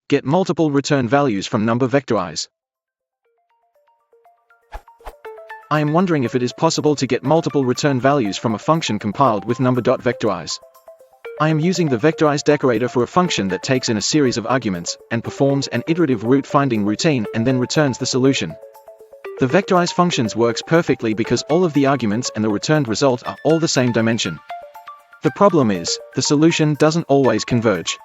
Get multiple return values from Numba Vectorize. I am wondering if it is possible to get multiple return values from a function compiled with Numba.Vectorize. I am using the Vectorize decorator for a function that takes in a series of arguments, and performs an iterative root-finding routine and then returns the solution. The Vectorize functions works perfectly because all of the arguments and the returned result are all the same dimension. The problem is, the solution doesn't always converge.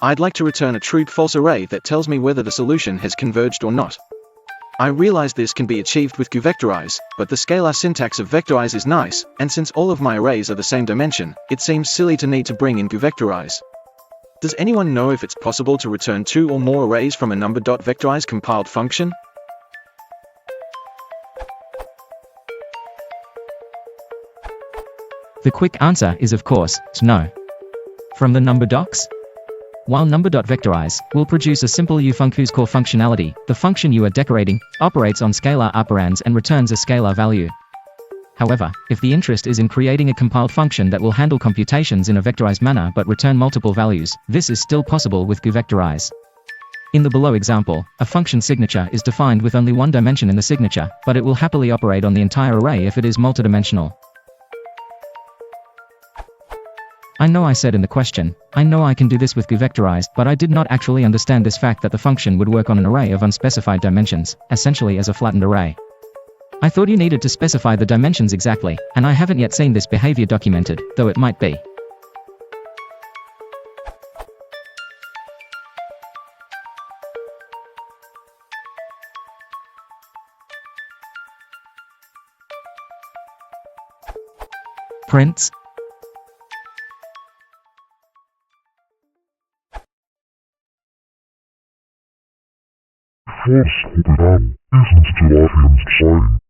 I'd like to return a true-false array that tells me whether the solution has converged or not. I realize this can be achieved with Vectorize, but the scalar syntax of Vectorize is nice, and since all of my arrays are the same dimension, it seems silly to need to bring in Vectorize. Does anyone know if it's possible to return 2 or more arrays from a Numba.Vectorize compiled function? The quick answer is of course, no. From the Numba docs? While Numba.Vectorize will produce a simple ufunctors core functionality, the function you are decorating operates on scalar operands and returns a scalar value. However, if the interest is in creating a compiled function that will handle computations in a vectorized manner but return multiple values, this is still possible with Vectorize. In the below example, a function signature is defined with only one dimension in the signature, but it will happily operate on the entire array if it is multidimensional. I know I said in the question, I know I can do this with Vectorize, but I did not actually understand this fact that the function would work on an array of unspecified dimensions, essentially as a flattened array. I thought you needed to specify the dimensions exactly, and I haven't yet seen this behavior documented, though it might be. Prints. Force operarán, es nuestro Arians sein.